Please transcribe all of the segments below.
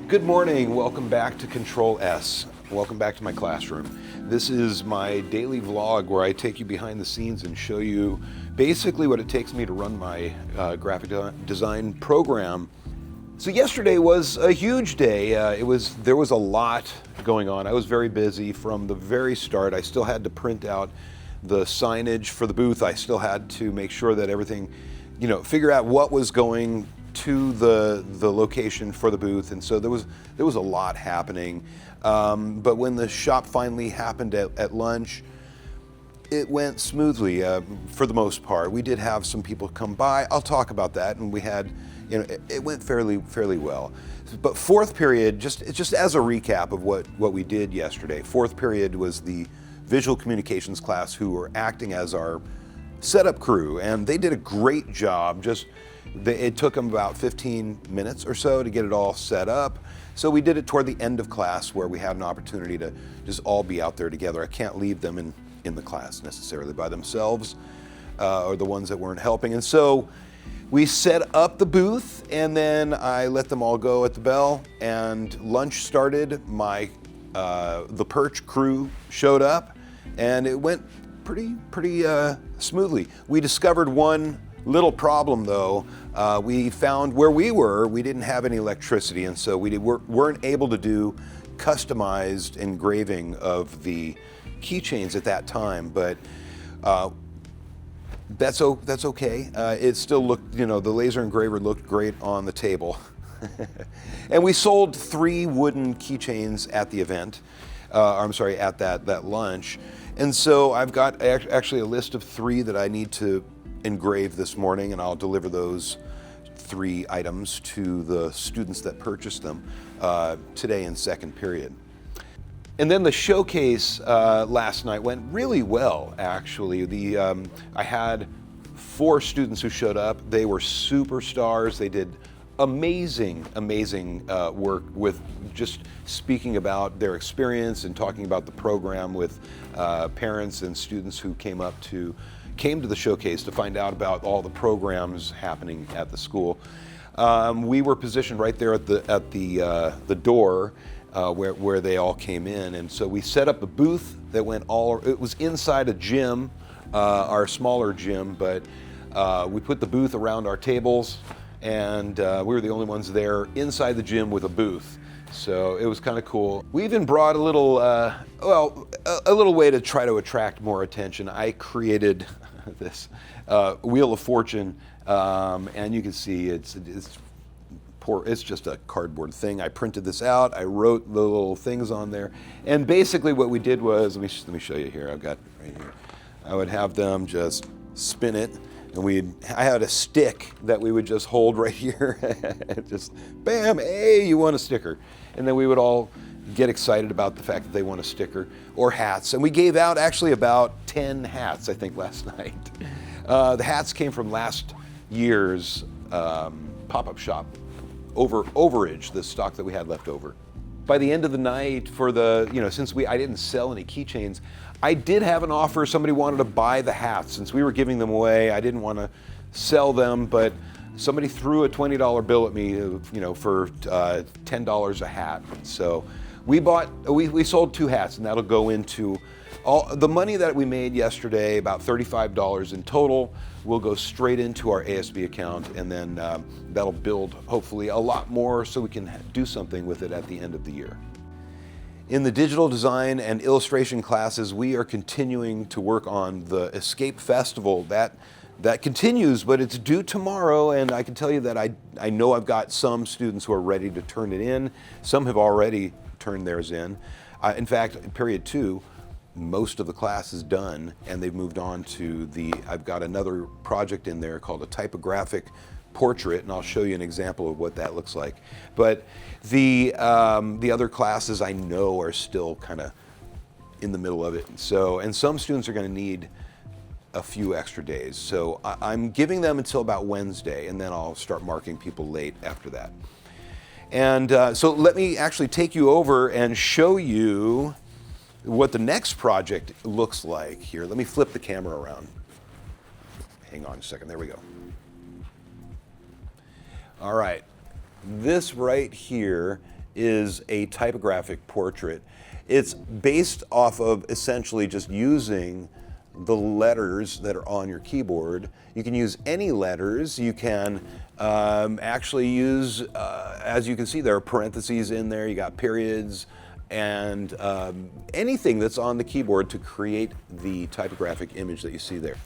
Good morning, welcome back to CTRL+S. Welcome back to my classroom. This is my daily vlog where I take you behind the scenes and show you basically what it takes me to run my graphic design program. So yesterday was a huge day. There was a lot going on. I was very busy from the very start. I still had to print out the signage for the booth. I still had to make sure that everything, figure out what was going to the location for the booth, and so there was a lot happening. But when the shop finally happened at lunch, it went smoothly for the most part. We did have some people come by. I'll talk about that, and we had, it went fairly well. But fourth period, just as a recap of what we did yesterday. Fourth period was the visual communications class who were acting as our setup crew, and they did a great job. It took them about 15 minutes or so to get it all set up. So we did it toward the end of class where we had an opportunity to just all be out there together. I can't leave them in the class necessarily by themselves, or the ones that weren't helping. And so we set up the booth, and then I let them all go at the bell, and lunch started. The Perch crew showed up, and it went pretty smoothly. We discovered one little problem though. We found where we didn't have any electricity, and so we weren't able to do customized engraving of the keychains at that time, but that's okay. It still looked, the laser engraver looked great on the table. And we sold 3 wooden keychains at the event, at that lunch. And so I've got actually a list of 3 that I need to engrave this morning, and I'll deliver those 3 items to the students that purchased them today in second period. And then the showcase last night went really well, actually. I had 4 students who showed up. They were superstars. They did amazing work with just speaking about their experience and talking about the program with parents and students who came to the showcase to find out about all the programs happening at the school. We were positioned right there at the door where they all came in, and so we set up a booth that it was inside a gym, our smaller gym, but we put the booth around our tables, and we were the only ones there inside the gym with a booth. So it was kind of cool. We even brought a little way to try to attract more attention. I created this Wheel of Fortune, and you can see it's just a cardboard thing. I printed this out. I wrote the little things on there, and basically what we did was, let me show you here. I've got right here. I would have them just spin it, and I had a stick that we would just hold right here, just bam, hey, you want a sticker, and then we would all get excited about the fact that they want a sticker or hats. And we gave out actually about 10 hats, I think, last night. The hats came from last year's pop-up shop overage, the stock that we had left over. By the end of the night, since I didn't sell any keychains, I did have an offer. Somebody wanted to buy the hats. Since we were giving them away, I didn't want to sell them, but somebody threw a $20 bill at me, for $10 a hat. So we sold 2 hats, and that'll go into all the money that we made yesterday, about $35 in total, will go straight into our ASB account, and then that'll build hopefully a lot more so we can do something with it at the end of the year. In the digital design and illustration classes, we are continuing to work on the Escape Festival. That continues, but it's due tomorrow, and I can tell you that I know I've got some students who are ready to turn it in. Some have already turned theirs in. In fact, in period 2, most of the class is done, and they've moved on to I've got another project in there called a typographic portrait, and I'll show you an example of what that looks like. But the other classes I know are still kind of in the middle of it. So, and some students are going to need a few extra days. So I'm giving them until about Wednesday, and then I'll start marking people late after that. And so let me actually take you over and show you what the next project looks like here. Let me flip the camera around. Hang on a second, there we go. All right, this right here is a typographic portrait. It's based off of essentially just using the letters that are on your keyboard. You can use any letters. You can actually use, as you can see, there are parentheses in there. You got periods and anything that's on the keyboard to create the typographic image that you see there.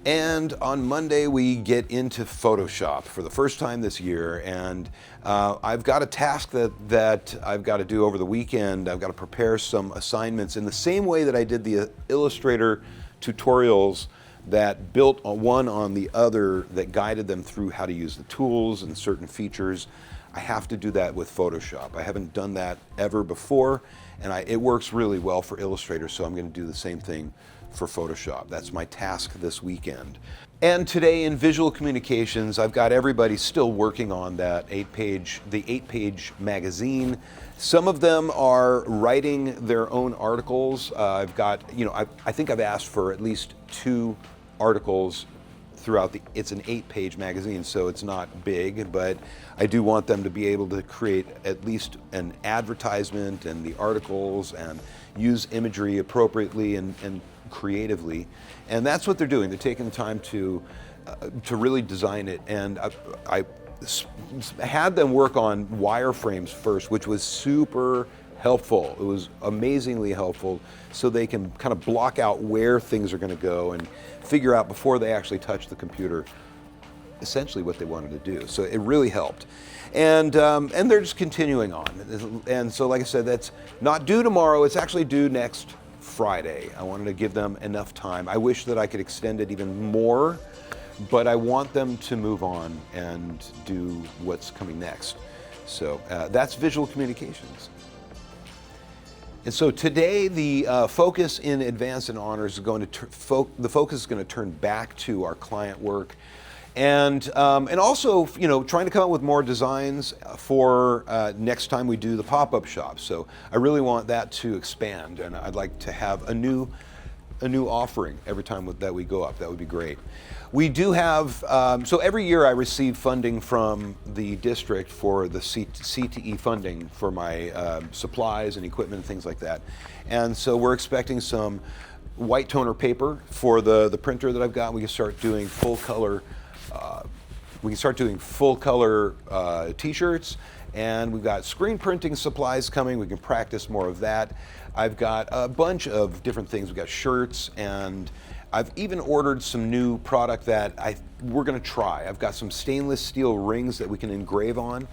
And on Monday, we get into Photoshop for the first time this year. And I've got a task that I've got to do over the weekend. I've got to prepare some assignments in the same way that I did the Illustrator tutorials that built one on the other, that guided them through how to use the tools and certain features. I have to do that with Photoshop. I haven't done that ever before, and it works really well for Illustrator, so I'm going to do the same thing for Photoshop. That's my task this weekend. And today in visual communications, I've got everybody still working on that the 8-page magazine. Some of them are writing their own articles. I've got, I think I've asked for at least 2 articles throughout it's an 8-page magazine, so it's not big, but I do want them to be able to create at least an advertisement and the articles and use imagery appropriately and creatively. And that's what they're doing. They're taking the time to really design it. And I had them work on wireframes first, which was super helpful. It was amazingly helpful, so they can kind of block out where things are going to go and figure out before they actually touch the computer essentially what they wanted to do. So it really helped. And they're just continuing on. And so, like I said, that's not due tomorrow. It's actually due next Friday. I wanted to give them enough time. I wish that I could extend it even more, but I want them to move on and do what's coming next. So that's visual communications. And so today, the focus in Advanced and Honors is going to the focus is going to turn back to our client work, and also trying to come up with more designs for next time we do the pop-up shop. So I really want that to expand, and I'd like to have a new offering every time that we go up. That would be great. We do have, so every year I receive funding from the district for the CTE funding for my supplies and equipment and things like that. And so we're expecting some white toner paper for the printer that I've got. We can start doing full color t-shirts, and we've got screen printing supplies coming. We can practice more of that. I've got a bunch of different things. We've got shirts, and I've even ordered some new product that we're going to try. I've got some stainless steel rings that we can engrave on.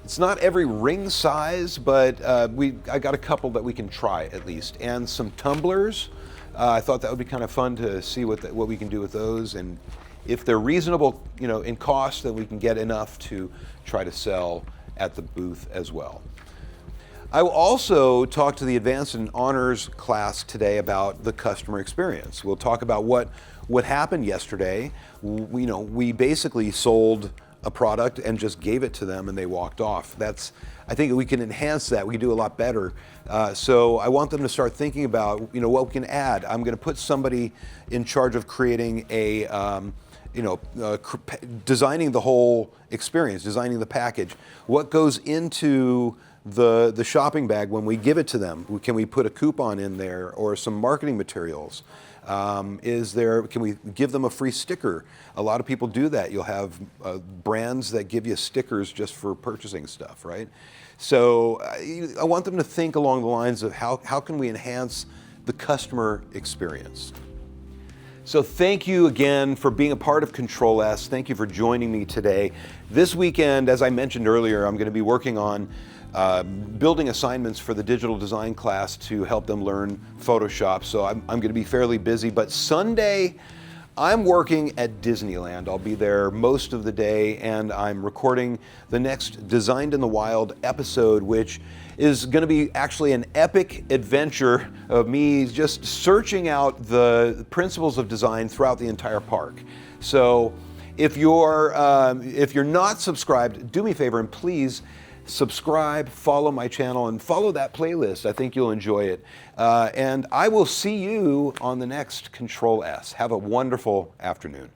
It's not every ring size, but I got a couple that we can try at least, and some tumblers. I thought that would be kind of fun to see what we can do with those, and if they're reasonable, in cost, then we can get enough to try to sell at the booth as well. I will also talk to the Advanced and Honors class today about the customer experience. We'll talk about what happened yesterday. We basically sold a product and just gave it to them and they walked off. I think we can enhance that. We can do a lot better. So I want them to start thinking about what we can add. I'm going to put somebody in charge of creating designing the whole experience, designing the package. What goes into the shopping bag when we give it to them? Can we put a coupon in there or some marketing materials? Can we give them a free sticker? A lot of people do that. You'll have brands that give you stickers just for purchasing stuff, right? So I want them to think along the lines of how can we enhance the customer experience. So thank you again for being a part of Control+S. Thank you for joining me today. This weekend, as I mentioned earlier, I'm going to be working on building assignments for the digital design class to help them learn Photoshop. So I'm going to be fairly busy, but Sunday I'm working at Disneyland. I'll be there most of the day, and I'm recording the next Designed in the Wild episode, which is going to be actually an epic adventure of me just searching out the principles of design throughout the entire park. So if you're not subscribed, do me a favor and please subscribe, follow my channel, and follow that playlist. I think you'll enjoy it. And I will see you on the next Control+S. Have a wonderful afternoon.